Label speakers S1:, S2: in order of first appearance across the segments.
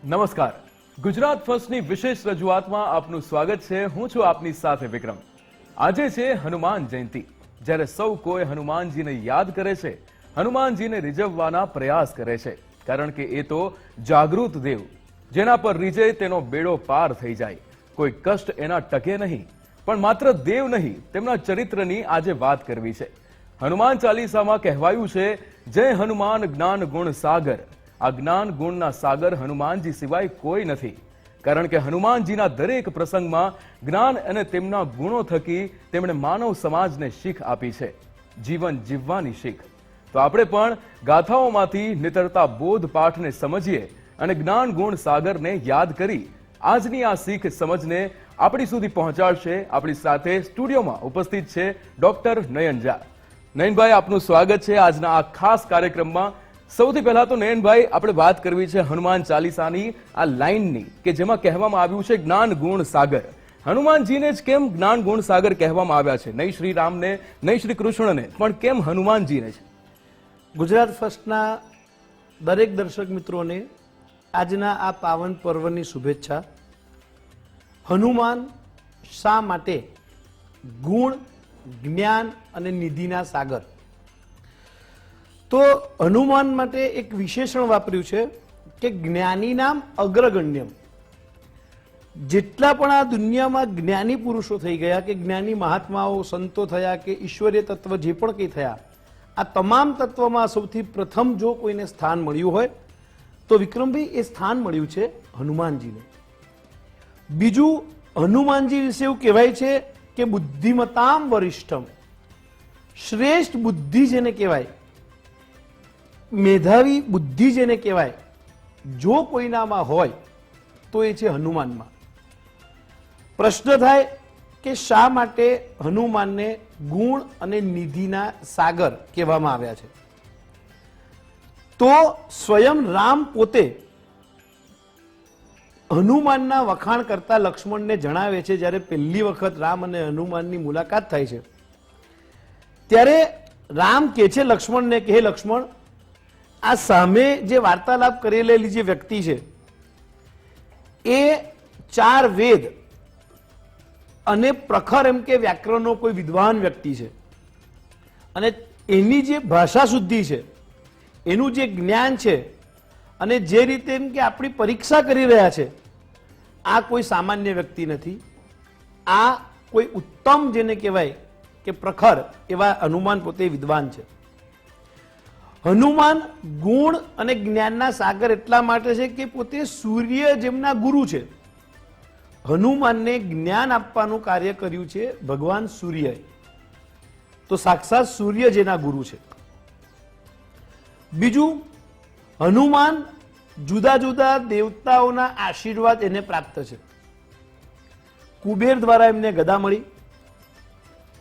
S1: નમસ્કાર. ગુજરાત ફર્સ્ટની વિશેષ રજૂઆતમાં આપનું સ્વાગત છે. હું છું આપની સાથે વિક્રમ. આજે છે હનુમાન જયંતિ. જ્યારે સૌ કોઈ હનુમાનજીને યાદ કરે છે, હનુમાનજીને રીઝવવાના પ્રયાસ કરે છે, કારણ કે એ તો જાગૃત દેવ, જેના પર રીઝે તેનો બેડો પાર થઈ જાય, કોઈ કષ્ટ એના ટકે નહીં. પણ માત્ર દેવ નહીં, તેમના ચરિત્રની આજે વાત કરવી છે. હનુમાન ચાલીસામાં કહેવાયું છે, જય હનુમાન જ્ઞાન ગુણ સાગર. આ જ્ઞાન ગુણના સાગર હનુમાનજી સિવાય કોઈ નથી, કારણ કે હનુમાનજીના દરેક પ્રસંગમાં જ્ઞાન અને તેમના ગુણો થકી તેમણે માનવ સમાજને શીખ આપી છે, જીવન જીવવાની શીખ. તો આપણે પણ ગાથાઓમાંથી નીતરતા બોધ પાઠને સમજીએ અને જ્ઞાન ગુણ સાગરને યાદ કરી આજની આ શીખ સમજને આપણી સુધી પહોંચાડશે. આપણી સાથે સ્ટુડિયોમાં ઉપસ્થિત છે ડોક્ટર નયન ઝા. નયનભાઈ, આપનું સ્વાગત છે આજના આ ખાસ કાર્યક્રમમાં. સૌથી પહેલા તો નયનભાઈ, આપણે વાત કરવી છે હનુમાન ચાલીસાની આ લાઈનની, કે જેમાં કહેવામાં આવ્યું છે જ્ઞાન ગુણ સાગર. હનુમાનજીને જ કેમ જ્ઞાન ગુણ સાગર કહેવામાં આવ્યા છે? નહીં શ્રી રામને, નહીં શ્રી કૃષ્ણને, પણ કેમ હનુમાનજીને છે?
S2: ગુજરાત ફર્સ્ટના દરેક દર્શક મિત્રોને આજના આ પાવન પર્વની શુભેચ્છા. હનુમાન શા માટે ગુણ, જ્ઞાન અને નિધિના સાગર? તો હનુમાન માટે એક વિશેષણ વાપર્યું છે કે જ્ઞાની નામ અગ્રગણ્યમ. જેટલા પણ આ દુનિયામાં જ્ઞાની પુરુષો થઈ ગયા, કે જ્ઞાની મહાત્માઓ, સંતો થયા, કે ઈશ્વરીય તત્વ જે પણ કંઈ થયા, આ તમામ તત્વમાં સૌથી પ્રથમ જો કોઈને સ્થાન મળ્યું હોય તો વિક્રમભાઈ એ સ્થાન મળ્યું છે હનુમાનજીને. બીજું, હનુમાનજી વિશે એવું કહેવાય છે કે બુદ્ધિમતામ વરિષ્ઠમ, શ્રેષ્ઠ બુદ્ધિ જેને કહેવાય, મેધાવી બુદ્ધિ જેને કહેવાય, જો કોઈનામાં હોય તો એ છે હનુમાનમાં. પ્રશ્ન થાય કે શા માટે હનુમાનને ગુણ અને નિધિના સાગર કહેવામાં આવ્યા છે? તો સ્વયં રામ પોતે હનુમાનના વખાણ કરતા લક્ષ્મણને જણાવે છે. જ્યારે પહેલી વખત રામ અને હનુમાનની મુલાકાત થાય છે ત્યારે રામ કહે છે લક્ષ્મણને કે હે લક્ષ્મણ, આ સામે જે વાર્તાલાપ કરેલી જે વ્યક્તિ છે એ 4 વેદ અને પ્રખર એમ કે વ્યાકરણનો કોઈ વિદ્વાન વ્યક્તિ છે, અને એની જે ભાષા શુદ્ધિ છે, એનું જે જ્ઞાન છે, અને જે રીતે એમ કે આપણી પરીક્ષા કરી રહ્યા છે, આ કોઈ સામાન્ય વ્યક્તિ નથી. આ કોઈ ઉત્તમ જેને કહેવાય કે પ્રખર એવા હનુમાન પોતે વિદ્વાન છે. હનુમાન ગુણ અને જ્ઞાનના સાગર એટલા માટે છે કે પોતે સૂર્ય જેમના ગુરુ છે. હનુમાનને જ્ઞાન આપવાનું કાર્ય કર્યું છે ભગવાન સૂર્યએ. તો સાક્ષાત સૂર્ય જેના ગુરુ છે. બીજું, હનુમાન જુદા જુદા દેવતાઓના આશીર્વાદ એને પ્રાપ્ત છે. કુબેર દ્વારા એમને ગદા મળી,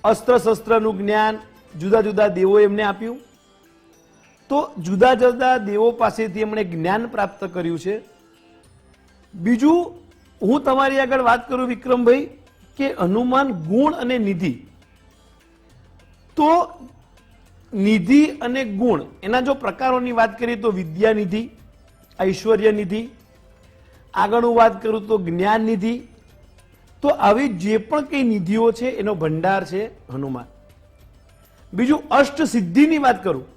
S2: અસ્ત્ર શસ્ત્રનું જ્ઞાન જુદા જુદા દેવોએ એમને આપ્યું. તો જુદા જુદા દેવો પાસેથી એમણે જ્ઞાન પ્રાપ્ત કર્યું છે. બીજું, હું તમારી આગળ વાત કરું વિક્રમભાઈ કે હનુમાન ગુણ અને નિધિ. તો નિધિ અને ગુણ એના જો પ્રકારોની વાત કરીએ તો વિદ્યા નિધિ, ઐશ્વર્ય નિધિ, આગળ હું વાત કરું તો જ્ઞાન નિધિ. તો આવી જે પણ કઈ નિધિઓ છે એનો ભંડાર છે હનુમાન. બીજું, અષ્ટ સિદ્ધિની વાત કરું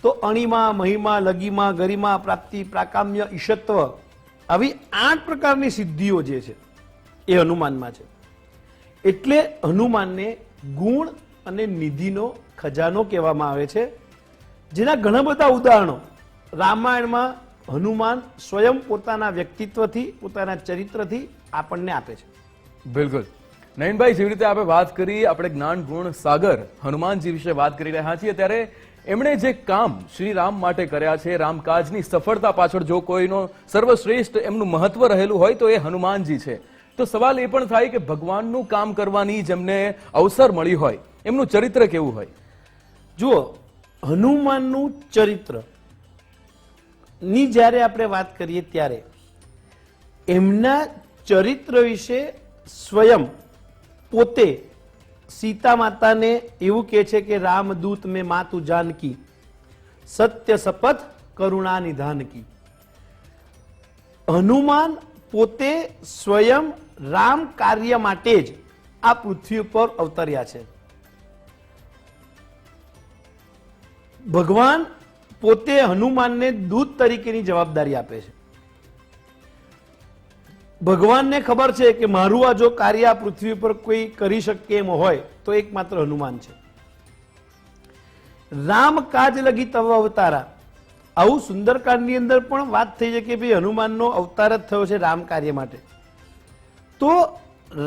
S2: તો અણિમા, મહિમા, લગીમા, ગરિમા, પ્રાપ્તિ, પ્રાકામ્ય, ઈશત્વ, આવી 8 પ્રકારની સિદ્ધિઓ જે છે એ હનુમાનમાં છે. એટલે હનુમાનને ગુણ અને નિધિનો ખજાનો કહેવામાં આવે છે, જેના ઘણા બધા ઉદાહરણો રામાયણમાં હનુમાન સ્વયં પોતાના વ્યક્તિત્વથી, પોતાના ચરિત્રથી આપણને આપે છે.
S1: બિલકુલ નયનભાઈ, જેવી રીતે આપણે વાત કરી, આપણે જ્ઞાન ગુણ સાગર હનુમાનજી વિશે વાત કરી રહ્યા છીએ, ત્યારે એમણે જે કામ શ્રી રામ માટે કર્યા છે, રામકાજની સફળતા પાછળ જો કોઈનો સર્વશ્રેષ્ઠ એમનું મહત્વ રહેલું હોય તો એ હનુમાનજી છે. તો સવાલ એ પણ થાય કે ભગવાનનું કામ કરવાની જેમને અવસર મળી હોય, એમનું ચરિત્ર કેવું હોય?
S2: જુઓ, હનુમાનનું ચરિત્ર ની જ્યારે આપણે વાત કરીએ ત્યારે એમના ચરિત્ર વિશે સ્વયં પોતે સીતા માતાને એવું કહે છે કે રામદૂત મેં માતુ જાનકી, સત્ય શપથ કરુણા નિધાન કી. હનુમાન પોતે સ્વયં રામ કાર્ય માટે જ આ પૃથ્વી ઉપર અવતર્યા છે. ભગવાન પોતે હનુમાનને દૂત તરીકેની જવાબદારી આપે છે. ભગવાનને ખબર છે કે મારું આ જો કાર્ય આ પૃથ્વી પર કોઈ કરી શકે એમ હોય તો એકમાત્ર હનુમાન છે. રામ કાજ લગી તવ અવતારા, આવું સુંદરકાંડની અંદર પણ વાત થઈ છે કે ભાઈ હનુમાનનો અવતાર જ થયો છે રામ કાર્ય માટે. તો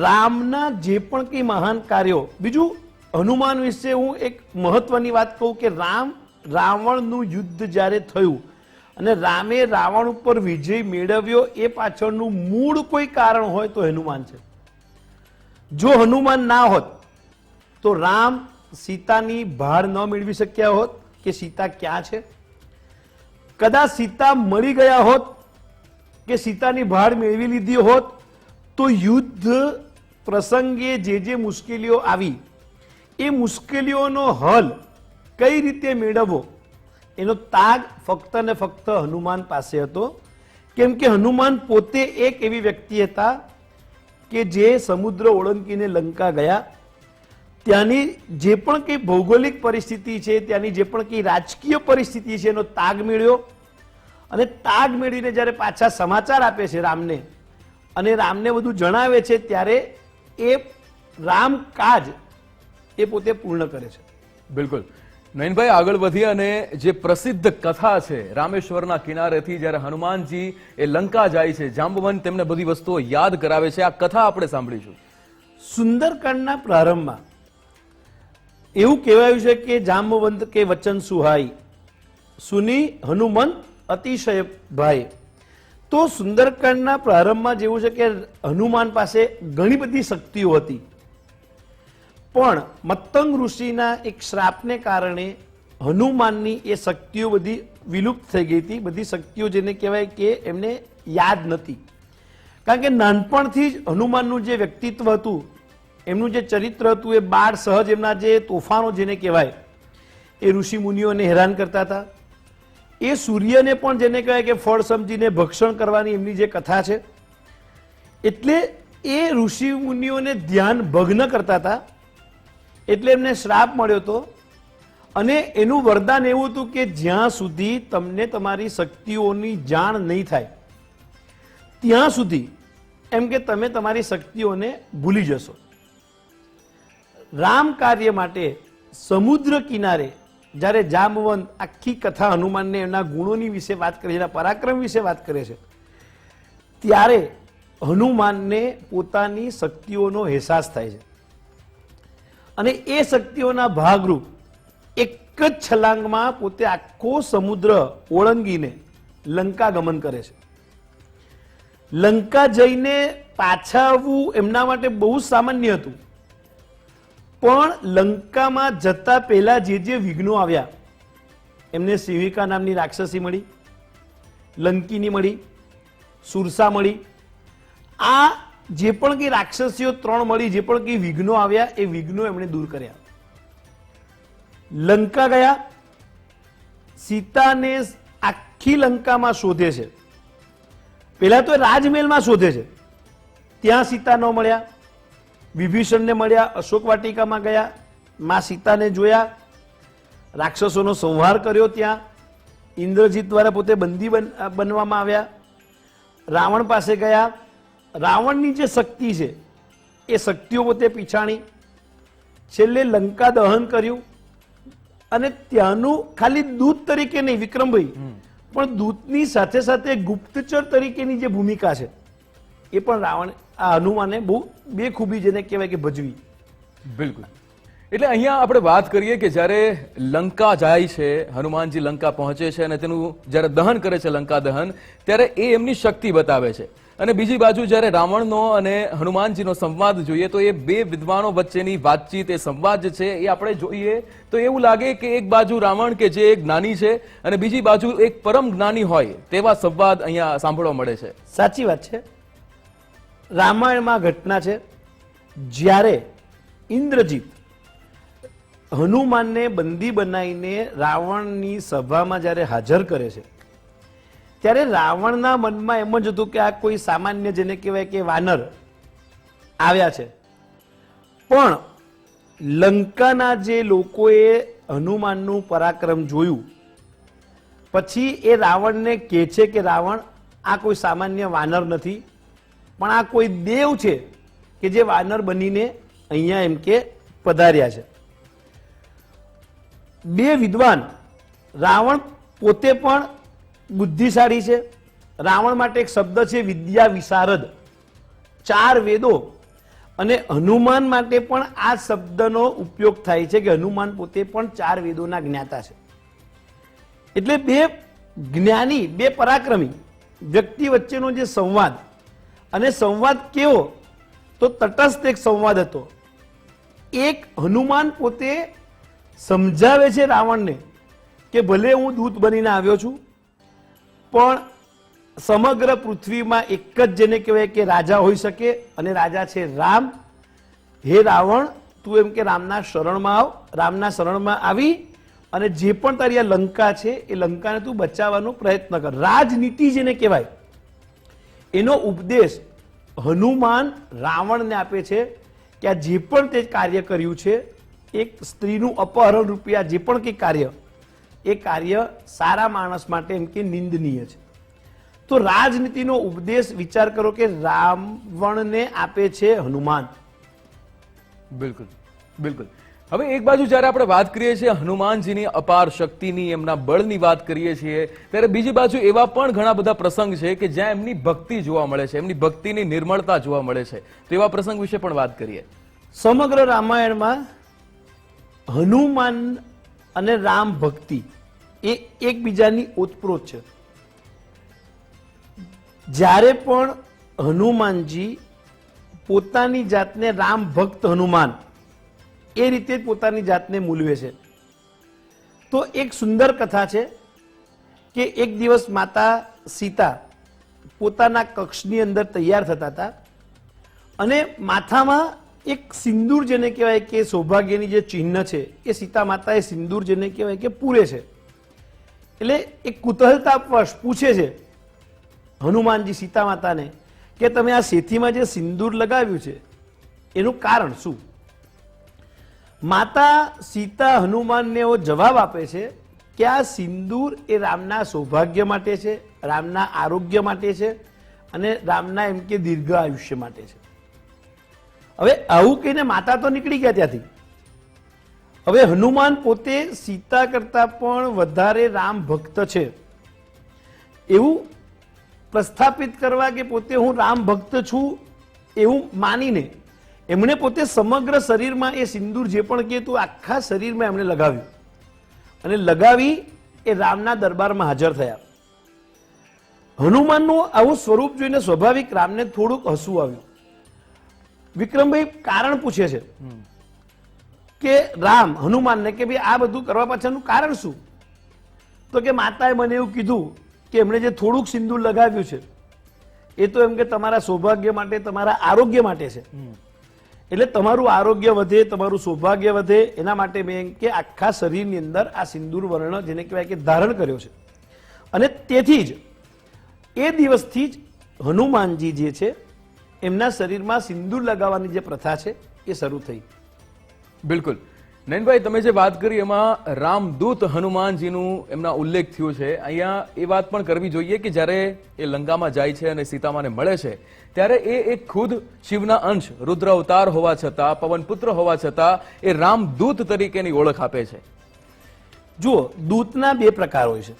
S2: રામના જે પણ કઈ મહાન કાર્યો, બીજું હનુમાન વિશે હું એક મહત્વની વાત કહું કે રાવણનું યુદ્ધ જ્યારે થયું અને રામે રાવણ ઉપર વિજય મેળવ્યો, એ પાછળનું મૂળ કોઈ કારણ હોય તો હનુમાન છે. જો હનુમાન ના હોત તો રામ સીતાની ભાળ ન મેળવી શક્યા હોત કે સીતા ક્યાં છે. કદાચ સીતા મળી ગયા હોત કે સીતાની ભાળ મેળવી લીધી હોત તો યુદ્ધ પ્રસંગે જે મુશ્કેલીઓ આવી એ મુશ્કેલીઓનો હલ કઈ રીતે મેળવવો એનો તાગ ફક્ત ને ફક્ત હનુમાન પાસે હતો. કેમ કે હનુમાન પોતે એક એવી વ્યક્તિ હતા કે જે સમુદ્ર ઓળંગીને લંકા ગયા, ત્યાંની જે પણ કઈ ભૌગોલિક પરિસ્થિતિ છે, ત્યાંની જે પણ કઈ રાજકીય પરિસ્થિતિ છે એનો તાગ મેળવ્યો અને તાગ મેળવીને જ્યારે પાછા સમાચાર આપે છે રામને અને રામને બધું જણાવે છે ત્યારે એ રામ કાજ એ પોતે પૂર્ણ કરે છે.
S1: બિલકુલ નયનભાઈ, આગળ વધીએ અને જે પ્રસિદ્ધ કથા છે રામેશ્વરના કિનારેથી જ્યારે હનુમાનજી એ લંકા જાય છે, જાંબવંત તેમને બધી વસ્તુઓ યાદ કરાવે છે, આ કથા આપણે સાંભળીશું.
S2: સુંદરકાંડના પ્રારંભમાં એવું કહેવાયું છે કે જાંબવંત કે વચન સુહાઈ સુની હનુમંત અતિશય ભાઈ. તો સુંદરકાંડના પ્રારંભમાં જેવું છે કે હનુમાન પાસે ઘણી બધી શક્તિઓ હતી, પણ મત્તંગ ઋષિના એક શ્રાપને કારણે હનુમાનની એ શક્તિઓ બધી વિલુપ્ત થઈ ગઈ હતી. બધી શક્તિઓ જેને કહેવાય કે એમને યાદ નથી, કારણ કે નાનપણથી જ હનુમાનનું જે વ્યક્તિત્વ હતું, એમનું જે ચરિત્ર હતું, એ બાળ સહજ એમના જે તોફાનો જેને કહેવાય એ ઋષિ મુનિઓને હેરાન કરતા હતા. એ સૂર્યને પણ જેને કહેવાય કે ફળ સમજીને ભક્ષણ કરવાની એમની જે કથા છે, એટલે એ ઋષિ મુનિઓને ધ્યાન ભગ્ન કરતા હતા. એટલે એમને શ્રાપ મળ્યો હતો અને એનું વરદાન એવું હતું કે જ્યાં સુધી તમને તમારી શક્તિઓની જાણ નહીં થાય ત્યાં સુધી એમ કે તમે તમારી શક્તિઓને ભૂલી જશો. રામ કાર્ય માટે સમુદ્ર કિનારે જ્યારે જાંબવંત આખી કથા હનુમાનને એના ગુણોની વિશે વાત કરે છે, એના પરાક્રમ વિશે વાત કરે છે, ત્યારે હનુમાનને પોતાની શક્તિઓનો અહેસાસ થાય છે અને એ શક્તિઓના ભાગરૂપ એક જ છલાંગમાં પોતે આખો સમુદ્ર ઓળંગીને લંકા ગમન કરે છે. લંકા જઈને પાછા આવવું એમના માટે બહુ સામાન્ય હતું, પણ લંકામાં જતા પહેલા જે વિઘ્નો આવ્યા, એમને સિવિકા નામની રાક્ષસી મળી, લંકીની મળી, સુરસા મળી. આ જે પણ કઈ રાક્ષસીઓ ત્રણ મળી, જે પણ કઈ વિઘ્નો આવ્યા એ વિઘ્નો એમણે દૂર કર્યા. લંકા ગયા, સીતાને આખી લંકામાં શોધે છે. પહેલા તો રાજમહેલમાં શોધે છે, ત્યાં સીતા ન મળ્યા. વિભીષણને મળ્યા, અશોક વાટિકામાં ગયા, માં સીતાને જોયા, રાક્ષસોનો સંહાર કર્યો. ત્યાં ઇન્દ્રજીત દ્વારા પોતે બંદી બનવામાં આવ્યા. રાવણ પાસે ગયા, રાવણની જે શક્તિ છે એ શક્તિઓ પોતે પીછાણી. છેલ્લે લંકા દહન કર્યું અને ત્યાંનું ખાલી દૂત તરીકે નહીં વિક્રમભાઈ, પણ દૂતની સાથે સાથે ગુપ્તચર તરીકેની જે ભૂમિકા છે એ પણ રાવણ આ હનુમાને બહુ બેખૂબી જેને કહેવાય કે ભજવી.
S1: બિલકુલ. એટલે અહીંયા આપણે વાત કરીએ કે જ્યારે લંકા જાય છે, હનુમાનજી લંકા પહોંચે છે અને તેનું જ્યારે દહન કરે છે, લંકા દહન, ત્યારે એ એમની શક્તિ બતાવે છે. અને બીજી બાજુ જ્યારે રાવણનો અને હનુમાનજીનો સંવાદ જોઈએ તો એ બે વિદ્વાનો વચ્ચેની વાતચીત, એ સંવાદ જે છે એ આપણે જોઈએ તો એવું લાગે કે એક બાજુ રાવણ કે જે એક જ્ઞાની છે અને બીજી બાજુ એક પરમ જ્ઞાની હોય તેવા સંવાદ અહીંયા સાંભળવા મળે છે.
S2: સાચી વાત છે. રામાયણમાં ઘટના છે જ્યારે ઇન્દ્રજીત હનુમાનને બંદી બનાવીને રાવણની સભામાં જ્યારે હાજર કરે છે, ત્યારે રાવણના મનમાં એમ જ હતું કે આ કોઈ સામાન્ય જેને કહેવાય કે વાનર આવ્યા છે. પણ લંકાના જે લોકોએ હનુમાનનું પરાક્રમ જોયું પછી એ રાવણને કહે છે કે રાવણ, આ કોઈ સામાન્ય વાનર નથી, પણ આ કોઈ દેવ છે કે જે વાનર બનીને અહીંયા એમ કે પધાર્યા છે. બે વિદ્વાન, રાવણ પોતે પણ બુદ્ધિશાળી છે. રાવણ માટે એક શબ્દ છે વિદ્યા વિશારદ, 4 વેદો, અને હનુમાન માટે પણ આ શબ્દનો ઉપયોગ થાય છે કે હનુમાન પોતે પણ 4 વેદોના જ્ઞાતા છે. એટલે બે જ્ઞાની, બે પરાક્રમી વ્યક્તિ વચ્ચેનો જે સંવાદ, અને સંવાદ કેવો તો તટસ્થ એક સંવાદ હતો. એક હનુમાન પોતે સમજાવે છે રાવણને કે ભલે હું દૂત બનીને આવ્યો છું, પણ સમગ્ર પૃથ્વીમાં એક જ જેને કહેવાય કે રાજા હોઈ શકે, અને રાજા છે રામ. હે રાવણ, તું એમ કે રામના શરણમાં આવ, રામના શરણમાં આવી અને જે પણ તારી આ લંકા છે એ લંકાને તું બચાવવાનો પ્રયત્ન કર. રાજનીતિ જેને કહેવાય એનો ઉપદેશ હનુમાન રાવણને આપે છે કે આ જે પણ તે કાર્ય કર્યું છે, એક સ્ત્રીનું અપહરણ રૂપિયા જે પણ કંઈ કાર્ય, એ કાર્ય સારા માણસ માટે એમ કે નિંદનીય છે. તો રાજનીતિનો ઉપદેશ વિચાર કરો કે રાવણને આપે છે હનુમાન.
S1: બિલકુલ બિલકુલ. હવે એક બાજુ જ્યારે આપણે વાત કરીએ છીએ હનુમાનજીની અપાર શક્તિની, એમના બળની વાત કરીએ છીએ, ત્યારે બીજી બાજુ એવા પણ ઘણા બધા પ્રસંગ છે કે જ્યાં એમની ભક્તિ જોવા મળે છે, એમની ભક્તિની નિર્મળતા જોવા મળે છે. તો એવા પ્રસંગ વિશે પણ વાત કરીએ.
S2: સમગ્ર રામાયણમાં હનુમાન અને રામ ભક્તિ એ એકબીજાની ઓતપ્રોત છે. જ્યારે પણ હનુમાનજી પોતાની જાતને રામ ભક્ત હનુમાન એ રીતે પોતાની જાતને મૂલવે છે. તો એક સુંદર કથા છે કે એક દિવસ માતા સીતા પોતાના કક્ષની અંદર તૈયાર થતા હતા, અને માથામાં એક સિંદૂર જેને કહેવાય કે સૌભાગ્યની જે ચિહ્ન છે એ સીતા માતાએ સિંદૂર જેને કહેવાય કે પૂરે છે. એટલે એક કુતૂહલતાવશ પૂછે છે હનુમાનજી સીતા માતાને કે તમે આ સેથીમાં જે સિંદૂર લગાવ્યું છે એનું કારણ શું? માતા સીતા હનુમાનને એવો જવાબ આપે છે કે આ સિંદૂર એ રામના સૌભાગ્ય માટે છે, રામના આરોગ્ય માટે છે, અને રામના એમ કે દીર્ઘ આયુષ્ય માટે છે. હવે આવું કહીને માતા તો નીકળી ગયા ત્યાંથી. હવે હનુમાન પોતે સીતા કરતા પણ વધારે રામ ભક્ત છે એવું પ્રસ્થાપિત કરવા કે પોતે હું રામ ભક્ત છું એવું માનીને એમણે પોતે સમગ્ર શરીરમાં એ સિંદૂર જે પણ કહે તું આખા શરીરમાં એમણે લગાવ્યું, અને લગાવી એ રામના દરબારમાં હાજર થયા. હનુમાનનું આવું સ્વરૂપ જોઈને સ્વાભાવિક રામને થોડુંક હસવું આવ્યું. વિક્રમભાઈ કારણ પૂછે છે કે રામ હનુમાનને કે ભાઈ આ બધું કરવા પાછળનું કારણ શું? તો કે માતાએ મને એવું કીધું કે એમણે જે થોડુંક સિંદૂર લગાવ્યું છે એ તો એમ કે તમારા સૌભાગ્ય માટે, તમારા આરોગ્ય માટે છે. એટલે તમારું આરોગ્ય વધે, તમારું સૌભાગ્ય વધે એના માટે મેં એમ કે આખા શરીરની અંદર આ સિંદૂર વર્ણ જેને કહેવાય કે ધારણ કર્યો છે. અને તેથી જ એ દિવસથી જ હનુમાનજી જે છે એમના શરીરમાં સિંદૂર લગાવવાની જે પ્રથા છે એ શરૂ થઈ.
S1: બિલકુલ. નયનભાઈ, તમે જે વાત કરી એમાં રામદૂત હનુમાનજીનું એમના ઉલ્લેખ થયો છે. અહીંયા એ વાત પણ કરવી જોઈએ કે જ્યારે એ લંકામાં જાય છે અને સીતામાને મળે છે ત્યારે એ એક ખુદ શિવના અંશ, રુદ્ર અવતાર હોવા છતાં, પવનપુત્ર હોવા છતાં એ રામદૂત તરીકેની ઓળખ આપે છે.
S2: જુઓ, દૂતના 2 પ્રકાર હોય છે.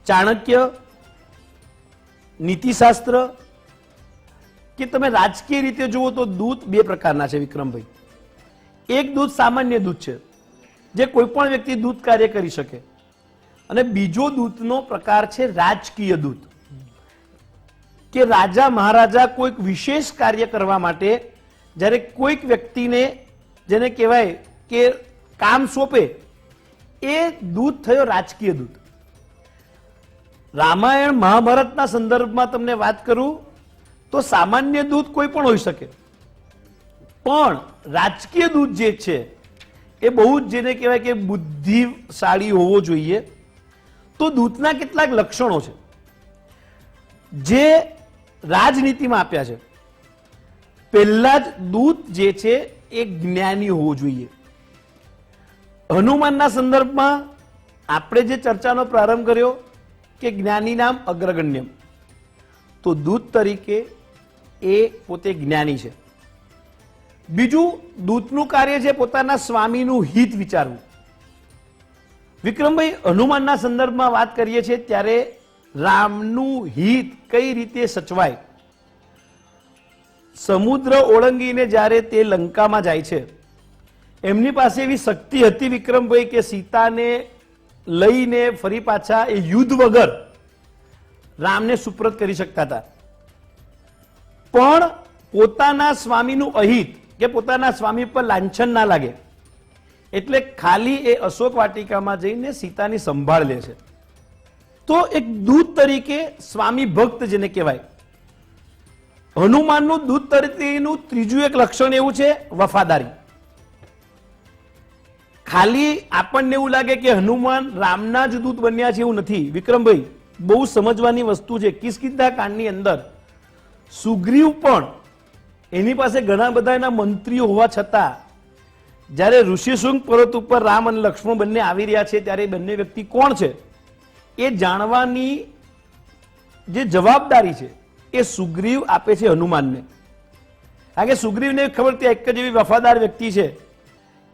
S2: ચાણક્ય, નીતિશાસ્ત્ર, કે તમે રાજકીય રીતે જુઓ તો દૂત 2 પ્રકારના છે વિક્રમભાઈ. એક દૂત સામાન્ય દૂત છે જે કોઈ પણ વ્યક્તિ દૂત કાર્ય કરી શકે, અને બીજો દૂતનો પ્રકાર છે રાજકીય દૂત, કે રાજા મહારાજા કોઈક વિશેષ કાર્ય કરવા માટે જ્યારે કોઈક વ્યક્તિને જેને કહેવાય કે કામ સોંપે એ દૂત થયો રાજકીય દૂત. રામાયણ મહાભારતના સંદર્ભમાં તમને વાત કરું તો સામાન્ય દૂત કોઈ પણ હોઈ શકે, પણ રાજકીય દૂત જે છે એ બહુ જ જેને કહેવાય કે બુદ્ધિશાળી હોવો જોઈએ. તો દૂતના કેટલાક લક્ષણો છે. જે રાજનીતિમાં આપ્યા છે, પહેલા જ દૂત જે છે એ જ્ઞાની હોવો જોઈએ. હનુમાનના સંદર્ભમાં આપણે જે ચર્ચાનો પ્રારંભ કર્યો કે જ્ઞાની નામ અગ્રગણ્યમ, તો દૂત તરીકે એ પોતે જ્ઞાની છે. બીજું, દૂતનું કાર્ય છે પોતાના સ્વામીનું હિત વિચારવું. વિક્રમભાઈ, હનુમાનના સંદર્ભમાં વાત કરીએ છીએ ત્યારે રામનું હિત કઈ રીતે સચવાય. સમુદ્ર ઓળંગીને જ્યારે તે લંકામાં જાય છે, એમની પાસે એવી શક્તિ હતી વિક્રમભાઈ કે સીતાને લઈને ફરી પાછા એ યુદ્ધ વગર રામને સુપ્રત કરી શકતા હતા. પણ પોતાના સ્વામીનું અહિત કે પોતાના સ્વામી પર લાંછન ના લાગે એટલે ખાલી એ અશોક વાટિકામાં જઈને સીતાની સંભાળ લે છે. તો એક દૂત તરીકે સ્વામી ભક્ત જેને કહેવાય, હનુમાનનું દૂત તરીકેનું ત્રીજું એક લક્ષણ એવું છે વફાદારી. ખાલી આપણને એવું લાગે કે હનુમાન રામના જ દૂત બન્યા છે એવું નથી વિક્રમભાઈ, બહુ સમજવાની વસ્તુ છે. કિષ્કિંધા કાંડની અંદર સુગ્રીવ પણ એની પાસે ઘણા બધા એના મંત્રીઓ હોવા છતાં જ્યારે ઋષિશૃંગ પર્વત ઉપર રામ અને લક્ષ્મણ બંને આવી રહ્યા છે ત્યારે બંને વ્યક્તિ કોણ છે એ જાણવાની જે જવાબદારી છે એ સુગ્રીવ આપે છે હનુમાનને. કારણ કે સુગ્રીવને ખબર છે એક જ એવી વફાદાર વ્યક્તિ છે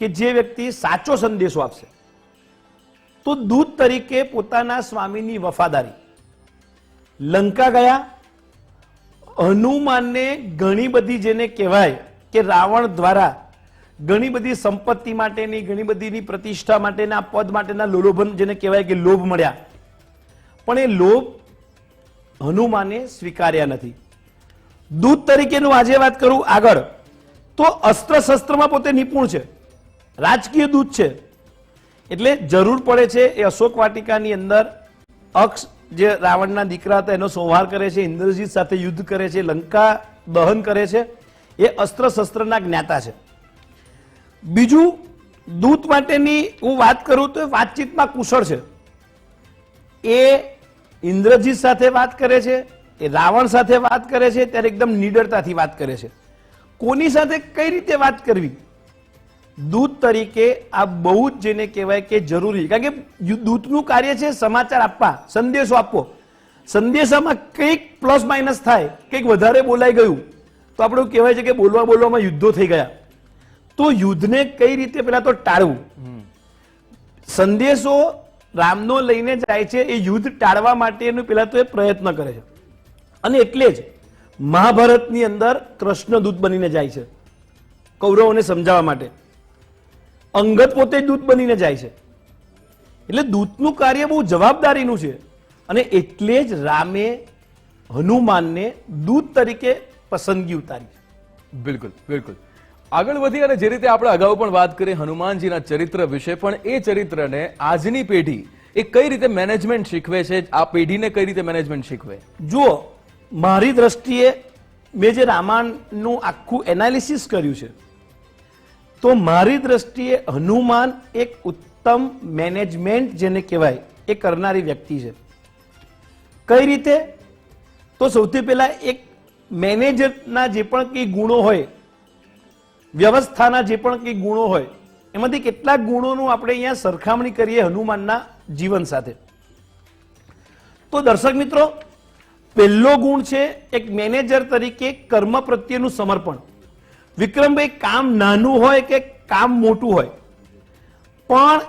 S2: કે જે વ્યક્તિ સાચો સંદેશો આપશે. તો દૂત તરીકે પોતાના સ્વામીની વફાદારી. લંકા ગયા, હનુમાનને ઘણી બધી જેને કહેવાય કે રાવણ દ્વારા ઘણી બધી સંપત્તિ માટેની, ઘણી બધીની પ્રતિષ્ઠા માટેના, પદ માટેના લોલોભન જેને કહેવાય કે લોભ મળ્યા, પણ એ લોભ હનુમાને સ્વીકાર્યા નથી. દૂત તરીકેનું આજે વાત કરું આગળ, તો અસ્ત્ર શસ્ત્રમાં પોતે નિપુણ છે, રાજકીય દૂત છે. એટલે જરૂર પડે છે એ અશોક વાટિકાની અંદર અક્ષ જે રાવણના દીકરા હતા એનો સંહાર કરે છે, ઇન્દ્રજીત સાથે યુદ્ધ કરે છે, લંકા દહન કરે છે. એ અસ્ત્ર શસ્ત્રના જ્ઞાતા છે. બીજું, દૂત માટેની હું વાત કરું તો વાતચીતમાં કુશળ છે. એ ઇન્દ્રજીત સાથે વાત કરે છે, એ રાવણ સાથે વાત કરે છે ત્યારે એકદમ નિડરતાથી વાત કરે છે. કોની સાથે કઈ રીતે વાત કરવી, દૂત તરીકે આ બહુ જ જેને કહેવાય કે જરૂરી. કારણ કે દૂતનું કાર્ય છે સમાચાર આપવા, સંદેશો આપવો. સંદેશામાં કંઈક પ્લસ માઇનસ થાય, કંઈક વધારે બોલાઈ ગયું તો આપણે કહેવાય છે કે બોલવામાં યુદ્ધો થઈ ગયા. તો યુદ્ધને કઈ રીતે પેલા તો ટાળવું. સંદેશો રામનો લઈને જાય છે એ યુદ્ધ ટાળવા માટેનું પેલા તો એ પ્રયત્ન કરે છે. અને એટલે જ મહાભારતની અંદર કૃષ્ણ દૂત બનીને જાય છે કૌરવોને સમજાવવા માટે. અંગદ પોતે દૂત બનીને જાય છે. એટલે દૂતનું કાર્ય બહુ જવાબદારીનું છે. અને એટલે જ રામે હનુમાનને દૂત તરીકે પસંદગી ઉતારી.
S1: બિલકુલ બિલકુલ. આગળ વધી અને જે રીતે આપણે અગાઉ પણ વાત કરી હનુમાનજીના ચરિત્ર વિશે, પણ એ ચરિત્રને આજની પેઢી એ કઈ રીતે મેનેજમેન્ટ શીખવે છે, આ પેઢીને કઈ રીતે મેનેજમેન્ટ શીખવે?
S2: જુઓ, મારી દ્રષ્ટિએ મેં જે રામાયણનું આખું એનાલિસિસ કર્યું છે તો મારી દ્રષ્ટિએ હનુમાન એક ઉત્તમ મેનેજમેન્ટ જેને કહેવાય એ કરનારી વ્યક્તિ છે. કઈ રીતે? તો સૌથી પહેલા એક મેનેજરના જે પણ કંઈ ગુણો હોય, વ્યવસ્થાના જે પણ કંઈ ગુણો હોય, એમાંથી કેટલાક ગુણોનું આપણે અહીંયા સરખામણી કરીએ હનુમાનના જીવન સાથે. તો દર્શક મિત્રો, પહેલો ગુણ છે એક મેનેજર તરીકે કર્મ પ્રત્યેનું સમર્પણ. વિક્રમભાઈ, કામ નાનું હોય કે કામ મોટું હોય, પણ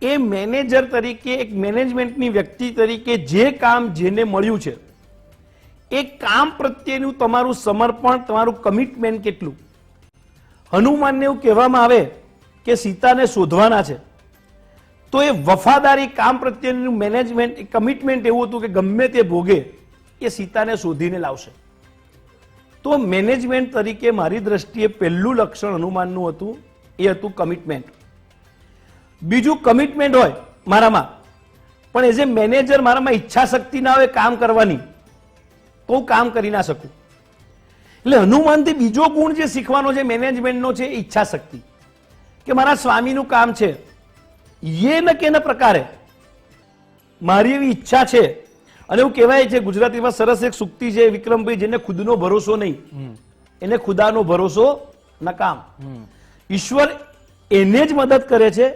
S2: એ મેનેજર તરીકે, એક મેનેજમેન્ટની વ્યક્તિ તરીકે જે કામ જેને મળ્યું છે એ કામ પ્રત્યેનું તમારું સમર્પણ, તમારું કમિટમેન્ટ કેટલું. હનુમાનને એવું કહેવામાં આવે કે સીતાને શોધવાના છે તો એ વફાદારી, કામ પ્રત્યેનું મેનેજમેન્ટ, કમિટમેન્ટ એવું હતું કે ગમે તે ભોગે એ સીતાને શોધીને લાવશે. તો મેનેજમેન્ટ તરીકે મારી દ્રષ્ટિએ પહેલું લક્ષણ હનુમાનનું હતું એ હતું કમિટમેન્ટ. બીજું, કમિટમેન્ટ હોય મારામાં, પણ એઝ એ મેનેજર મારામાં ઈચ્છા શક્તિ ના હોય કામ કરવાની તો હું કામ કરી ના શકું. એટલે હનુમાનથી બીજો ગુણ જે શીખવાનો છે મેનેજમેન્ટનો છે ઈચ્છા શક્તિ. કે મારા સ્વામીનું કામ છે, એ ન કે પ્રકારે મારી એવી ઈચ્છા છે અને એવું કહેવાય છે ગુજરાતીમાં સરસ એક સૂક્તિ છે વિક્રમભાઈ, જેને ખુદનો ભરોસો નહીં એને ખુદાનો ભરોસો નકામ. ઈશ્વર એને જ મદદ કરે છે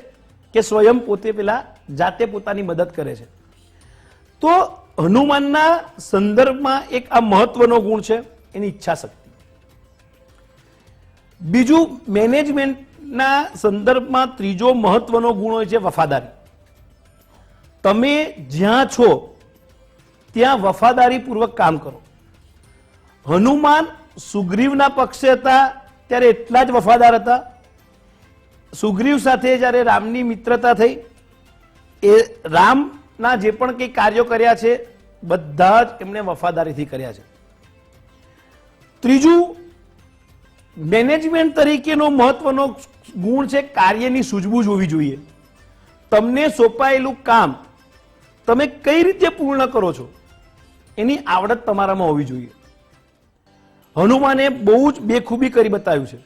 S2: કે સ્વયં પોતે પેલા જાતે પોતાની મદદ કરે છે. તો હનુમાનના સંદર્ભમાં એક આ મહત્વનો ગુણ છે એની ઈચ્છા શક્તિ. બીજું મેનેજમેન્ટના સંદર્ભમાં ત્રીજો મહત્વનો ગુણ હોય છે વફાદારી. તમે જ્યાં છો ત્યાં વફાદારીપૂર્વક કામ કરો. હનુમાન સુગ્રીવના પક્ષે હતા ત્યારે એટલા જ વફાદાર હતા. સુગ્રીવ સાથે જ્યારે રામની મિત્રતા થઈ, એ રામના જે પણ કંઈ કાર્યો કર્યા છે બધા જ એમણે વફાદારીથી કર્યા છે. ત્રીજું મેનેજમેન્ટ તરીકેનો મહત્વનો ગુણ છે કાર્યની સૂઝબૂઝ હોવી જોઈએ. તમને સોંપાયેલું કામ તમે કઈ રીતે પૂર્ણ કરો છો એની આવડત તમારામાં હોવી જોઈએ. હનુમાને બહુ જ બેખૂબી કરી બતાવ્યું છે.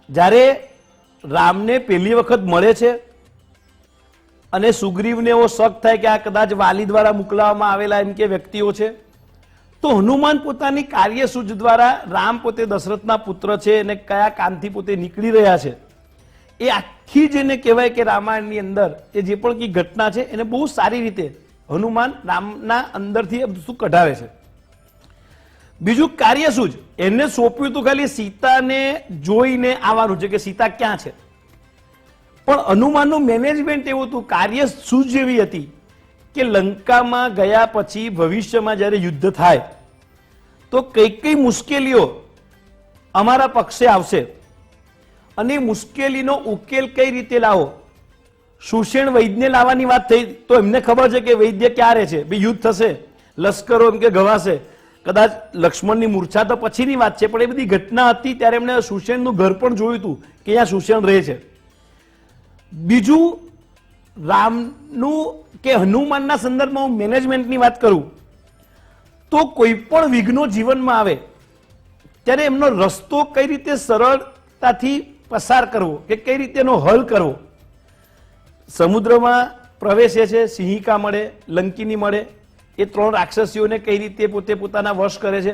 S2: જ્યારે રામને પહેલી વખત મળે છે અને સુગ્રીવને એવો શક થાય કે આ કદાચ વાલી દ્વારા મોકલાવવામાં આવેલા એમ કે વ્યક્તિઓ છે, તો હનુમાન પોતાની કાર્યસૂઝ દ્વારા રામ પોતે દશરથના પુત્ર છે અને કયા કામથી પોતે નીકળી રહ્યા છે એ આખી જેને કહેવાય કે રામાયણની અંદર એ જે પણ કઈ ઘટના છે એને બહુ સારી રીતે હનુમાન રામના અંદરથી બધું કઢાવે છે. બીજું કાર્યસૂઝ, એને સોંપ્યું તો ખાલી સીતાને જોઈને આવવાનું છે કે સીતા ક્યાં છે, પણ હનુમાનનું મેનેજમેન્ટ એવું હતું, કાર્યસૂઝ જેવી હતી કે લંકામાં ગયા પછી ભવિષ્યમાં જ્યારે યુદ્ધ થાય તો કઈ કઈ મુશ્કેલીઓ અમારા પક્ષે આવશે અને મુશ્કેલીનો ઉકેલ કઈ રીતે લાવો. સુષેણ વૈદ્યને લાવવાની વાત થઈ તો એમને ખબર છે કે વૈદ્ય ક્યારે છે, ભાઈ યુદ્ધ થશે, લશ્કરો એમ કે ગવાશે, કદાચ લક્ષ્મણની મૂર્છા તો પછીની વાત છે, પણ એ બધી ઘટના હતી ત્યારે એમણે સુષેણનું ઘર પણ જોયું હતું કે અહીંયા સુષેણ રહે છે. બીજું રામનું કે હનુમાનના સંદર્ભમાં હું મેનેજમેન્ટની વાત કરું તો કોઈ પણ વિઘ્નો જીવનમાં આવે ત્યારે એમનો રસ્તો કઈ રીતે સરળતાથી પસાર કરવો કે કઈ રીતે એનો હલ કરવો. સમુદ્રમાં પ્રવેશે છે, સિંહિકા મળે, લંકિની મળે, એ ત્રણ રાક્ષસીઓને કઈ રીતે પોતે પોતાના વશ કરે છે.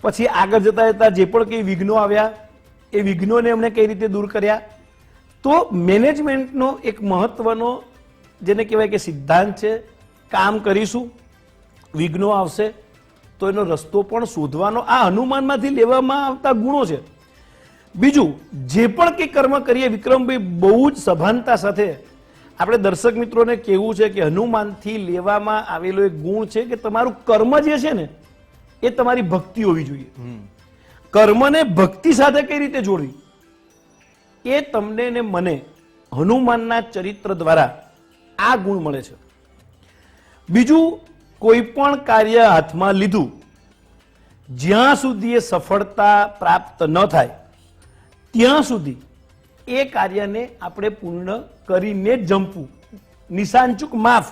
S2: પછી આગળ જતા જતા જે પણ કઈ વિઘ્નો આવ્યા એ વિઘ્નોને એમણે કઈ રીતે દૂર કર્યા. તો મેનેજમેન્ટનો એક મહત્વનો જેને કહેવાય કે સિદ્ધાંત છે, કામ કરીશું વિઘ્નો આવશે તો એનો રસ્તો પણ શોધવાનો આ હનુમાનમાંથી લેવામાં આવતા ગુણો છે. બીજું જે પણ કંઈ કર્મ કરીએ વિક્રમભાઈ બહુ જ સભાનતા સાથે આપણે દર્શક મિત્રોને કહેવું છે કે હનુમાનથી લેવામાં આવેલો એક ગુણ છે કે તમારું કર્મ જે છે ને એ તમારી ભક્તિ હોવી જોઈએ. કર્મને ભક્તિ સાથે કઈ રીતે જોડવી એ તમને ને મને હનુમાનના ચરિત્ર દ્વારા આ ગુણ મળે છે. બીજું કોઈ પણ કાર્ય હાથમાં લીધું જ્યાં સુધી એ સફળતા પ્રાપ્ત ન થાય ત્યાં સુધી એ કાર્યને આપણે પૂર્ણ કરીને જ જંપવું. નિશાન ચૂક માફ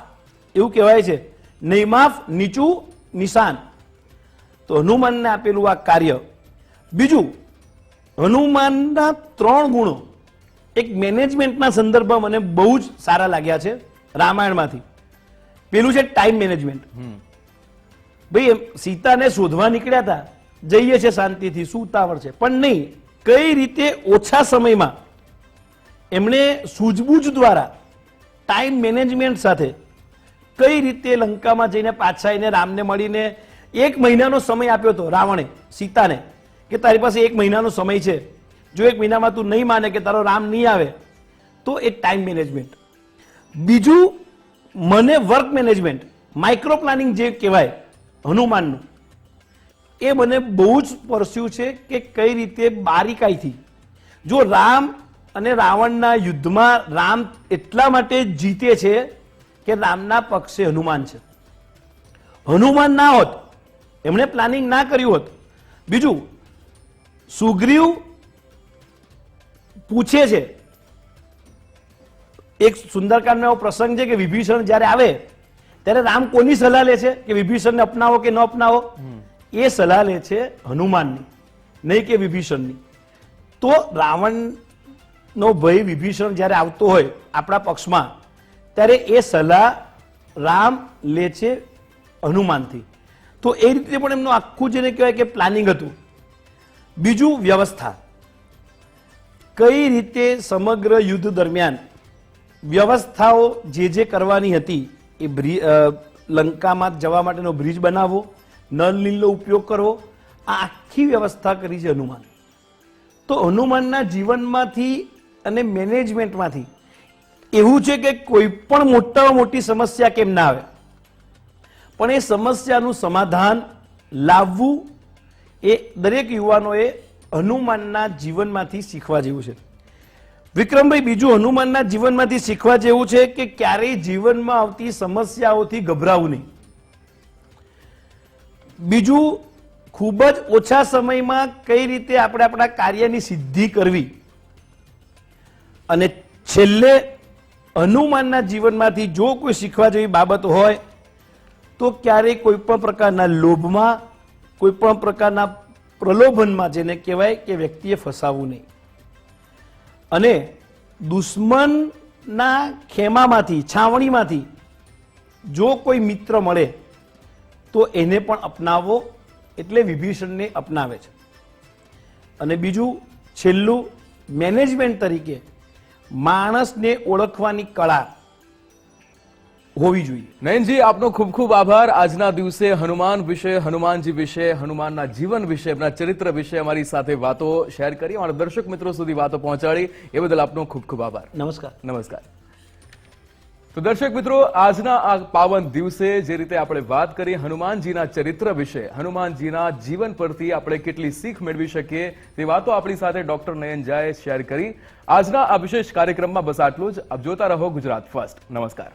S2: એવું કહેવાય છે, નહીં માફ નીચું નિશાન. તો હનુમાનને આપેલું આ કાર્ય. બીજું હનુમાનના ત્રણ ગુણો એક મેનેજમેન્ટના સંદર્ભમાં મને બહુ જ સારા લાગ્યા છે રામાયણમાંથી. પેલું છે ટાઈમ મેનેજમેન્ટ. ભાઈ સીતાને શોધવા નીકળ્યા હતા, જઈએ છે શાંતિથી, શું ઉતાવળ છે, પણ નહીં, કઈ રીતે ઓછા સમયમાં એમણે સૂઝબૂઝ દ્વારા ટાઈમ મેનેજમેન્ટ સાથે કઈ રીતે લંકામાં જઈને પાછા આવીને રામને મળીને 1 મહિનાનો સમય આપ્યો હતો રાવણે સીતાને કે તારી પાસે 1 મહિનાનો સમય છે, જો 1 મહિનામાં તું નહીં માને કે તારો રામ નહીં આવે તો એ ટાઈમ મેનેજમેન્ટ. બીજું મને વર્ક મેનેજમેન્ટ, માઇક્રો પ્લાનિંગ જે કહેવાય હનુમાનનું, એ મને બહુ જ પરસ્યું છે કે કઈ રીતે બારીકાઈથી. જો રામ અને રાવણના યુદ્ધમાં રામ એટલા માટે જીતે છે કે રામના પક્ષે હનુમાન છે. હનુમાન ના હોત, એમણે પ્લાનિંગ ના કર્યું હોત. બીજું સુગ્રીવ પૂછે છે, એક સુંદરકાંડનો એવો પ્રસંગ છે કે વિભીષણ જ્યારે આવે ત્યારે રામ કોની સલાહ લે છે કે વિભીષણને અપનાવો કે ન અપનાવો? એ સલાહ લે છે હનુમાનની, નહીં કે વિભીષણની. તો રાવણનો ભય વિભીષણ જ્યારે આવતો હોય આપણા પક્ષમાં ત્યારે એ સલાહ રામ લે છે હનુમાનથી. તો એ રીતે પણ એમનું આખું જેને કહેવાય કે પ્લાનિંગ હતું. બીજું વ્યવસ્થા, કઈ રીતે સમગ્ર યુદ્ધ દરમિયાન વ્યવસ્થાઓ જે કરવાની હતી એ લંકામાં જવા માટેનો બ્રિજ બનાવવો, નળ નીલનો ઉપયોગ કરવો, આ આખી વ્યવસ્થા કરી છે હનુમાન. તો હનુમાનના જીવનમાંથી અને મેનેજમેન્ટમાંથી એવું છે કે કોઈ પણ મોટામાં મોટી સમસ્યા કેમ ના આવે પણ એ સમસ્યાનું સમાધાન લાવવું એ દરેક યુવાનોએ હનુમાનના જીવનમાંથી શીખવા જેવું છે. વિક્રમભાઈ, બીજું હનુમાનના જીવનમાંથી શીખવા જેવું છે કે ક્યારેય જીવનમાં આવતી સમસ્યાઓથી ગભરાવું નહીં. બીજું, ખૂબ જ ઓછા સમયમાં કઈ રીતે આપણે આપણા કાર્યની સિદ્ધિ કરવી. અને છેલ્લે હનુમાનના જીવનમાંથી જો કોઈ શીખવા જેવી બાબત હોય તો ક્યારેય કોઈ પણ પ્રકારના લોભમાં, કોઈ પણ પ્રકારના પ્રલોભનમાં, જેને કહેવાય કે વ્યક્તિએ ફસાવવું નહીં. અને દુશ્મનના ખેમામાંથી, છાવણીમાંથી જો કોઈ મિત્ર મળે તો એને પણ અપનાવવો, એટલે વિભીષણને અપનાવે છે. અને બીજું છેલ્લું, મેનેજમેન્ટ તરીકે માણસને ઓળખવાની કળા હોવી જોઈએ.
S1: નયનજી, આપનો ખૂબ ખૂબ આભાર. આજના દિવસે હનુમાન વિશે, હનુમાનજી વિશે, હનુમાનના જીવન વિશે, એમના ચરિત્ર વિશે અમારી સાથે વાતો શેર કરી, અમારા દર્શક મિત્રો સુધી વાતો પહોંચાડી, એ બદલ આપનો ખૂબ ખૂબ આભાર.
S2: નમસ્કાર.
S1: નમસ્કાર. તો દર્શક મિત્રો, આજના આ પાવન દિવસે જે રીતે આપણે વાત કરી હનુમાનજીના ચરિત્ર વિશે, હનુમાનજીના જીવન પરથી આપણે કેટલી શીખ મેળવી શકીએ તે વાતો આપણી સાથે ડોક્ટર નયન ઝાએ શેર કરી. આજના આ વિશેષ કાર્યક્રમમાં બસ આટલું જ. આપ જોતા રહો ગુજરાત ફર્સ્ટ. નમસ્કાર.